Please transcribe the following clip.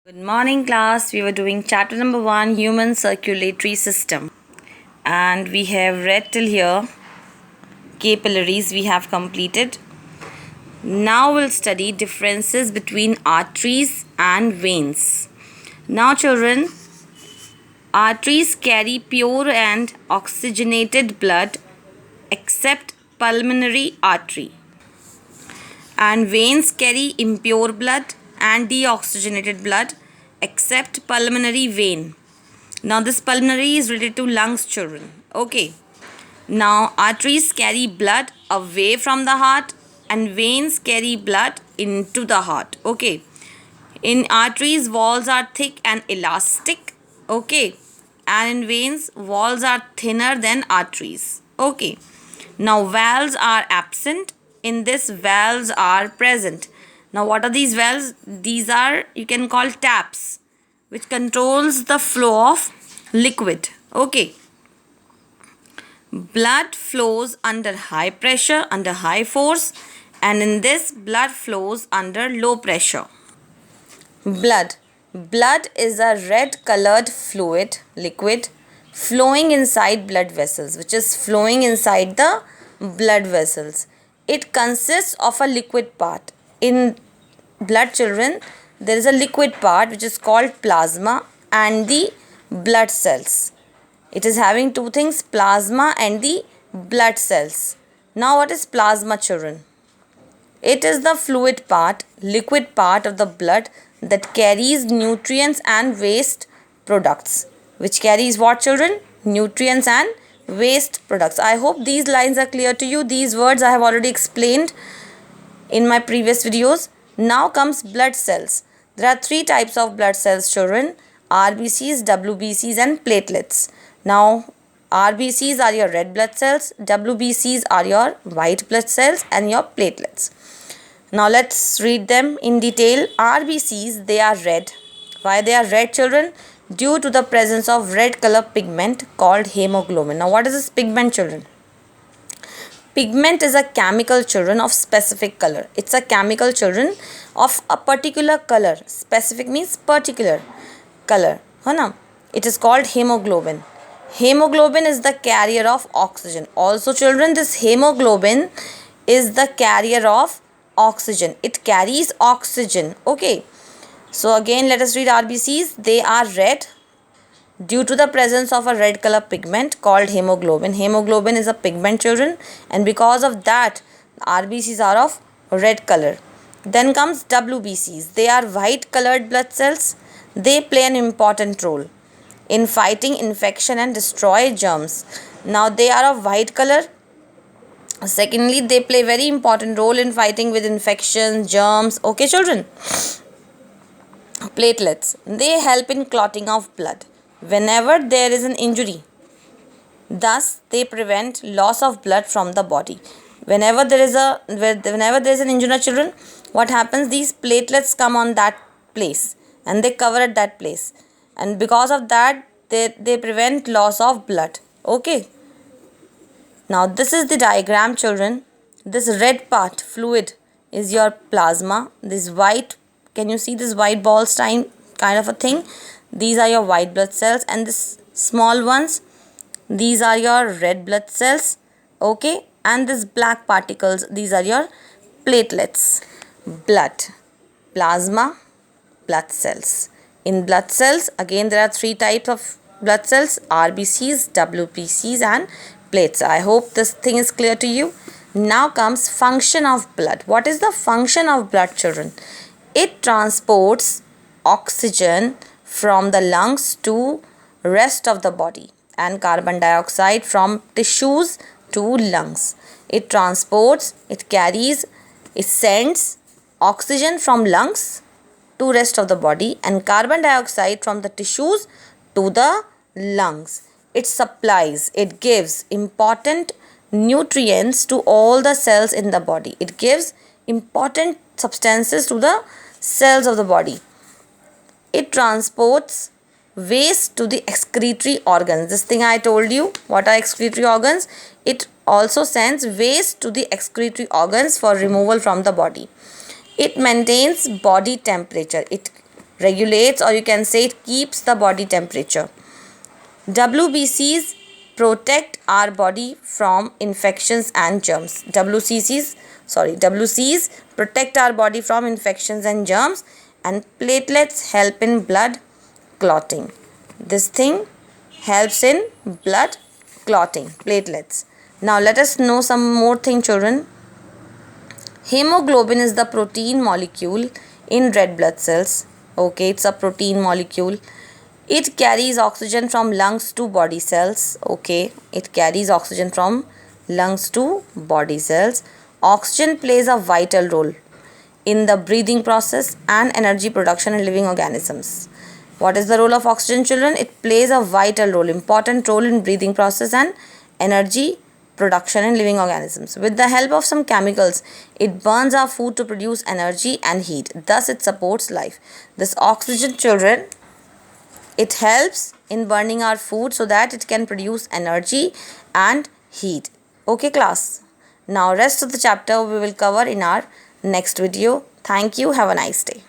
Good morning, class. We were doing chapter number 1, Human Circulatory System. And we have read till here. Capillaries we have completed. Now we'll study differences between arteries and veins. Now, children, arteries carry pure and oxygenated blood except pulmonary artery. And veins carry impure blood and deoxygenated blood except pulmonary vein. Now this pulmonary is related to lungs, children. Okay. Now arteries carry blood away from the heart and veins carry blood into the heart. Okay. In arteries, walls are thick and elastic. Okay. And in veins, walls are thinner than arteries. Okay. Now valves are absent. In this, valves are present. Now what are these valves? These are, you can call, taps, which controls the flow of liquid. Okay. Blood flows under high pressure, under high force, and in this, blood flows under low pressure. Blood. Blood is a red colored fluid, liquid, flowing inside blood vessels, which is flowing inside the blood vessels. It consists of a liquid part. In blood, children, there is a liquid part which is called plasma and the blood cells. It is having two things, plasma and the blood cells. Now what is plasma, children? It is the fluid part, liquid part of the blood that carries nutrients and waste products. Which carries what, children? Nutrients and waste products. I hope these lines are clear to you. These words I have already explained in my previous videos. Now comes blood cells. There are three types of blood cells, children: RBCs, WBCs and platelets. Now RBCs are your red blood cells, WBCs are your white blood cells and your platelets. Now let's read them in detail. RBCs, they are red. Why they are red, children? Due to the presence of red color pigment called hemoglobin. Now what is this pigment, children? Pigment is a chemical, children, of specific color. It's a chemical, children, of a particular color. Specific means particular color. It is called hemoglobin. Hemoglobin is the carrier of oxygen. Also, children, this hemoglobin is the carrier of oxygen. It carries oxygen. Okay. So again, let us read RBCs. They are red due to the presence of a red color pigment called hemoglobin. Hemoglobin is a pigment, children, and because of that, RBCs are of red color. Then comes WBCs. They are white colored blood cells. They play an important role in fighting infection and destroy germs. Now they are of white color. Secondly, they play very important role in fighting with infections, germs. Okay, children. Platelets. They help in clotting of blood whenever there is an injury. Thus, they prevent loss of blood from the body. Whenever there is an injury, children, what happens? These platelets come on that place and they cover at that place. And because of that, they prevent loss of blood. Okay. Now, this is the diagram, children. This red part, fluid, is your plasma. This white, can you see this white ball kind of a thing? These are your white blood cells, and this small ones, these are your red blood cells. Okay. And this black particles, these are your platelets. Blood, plasma, blood cells. In blood cells, again, there are three types of blood cells: RBCs, WBCs and platelets. I hope this thing is clear to you. Now comes function of blood. What is the function of blood, children? It transports oxygen from the lungs to rest of the body and carbon dioxide from tissues to lungs. It transports, it carries, it sends oxygen from lungs to rest of the body and carbon dioxide from the tissues to the lungs. It supplies, it gives important nutrients to all the cells in the body. It gives important substances to the cells of the body. It transports waste to the excretory organs. This thing I told you, what are excretory organs? It also sends waste to the excretory organs for removal from the body. It maintains body temperature. It regulates, or you can say it keeps the body temperature. WBCs protect our body from infections and germs. WCs protect our body from infections and germs, and platelets help in blood clotting. This thing helps in blood clotting, platelets. Now let us know some more thing, children. Hemoglobin is the protein molecule in red blood cells. Okay, it's a protein molecule. It carries oxygen from lungs to body cells. Okay, it carries oxygen from lungs to body cells. Oxygen plays a vital role in the breathing process and energy production in living organisms. What is the role of oxygen, children? It plays a vital role, important role in breathing process and energy production in living organisms. With the help of some chemicals, it burns our food to produce energy and heat. Thus, it supports life. This oxygen, children, it helps in burning our food so that it can produce energy and heat. Okay, class. Now, rest of the chapter we will cover in our next video. Thank you. Have a nice day.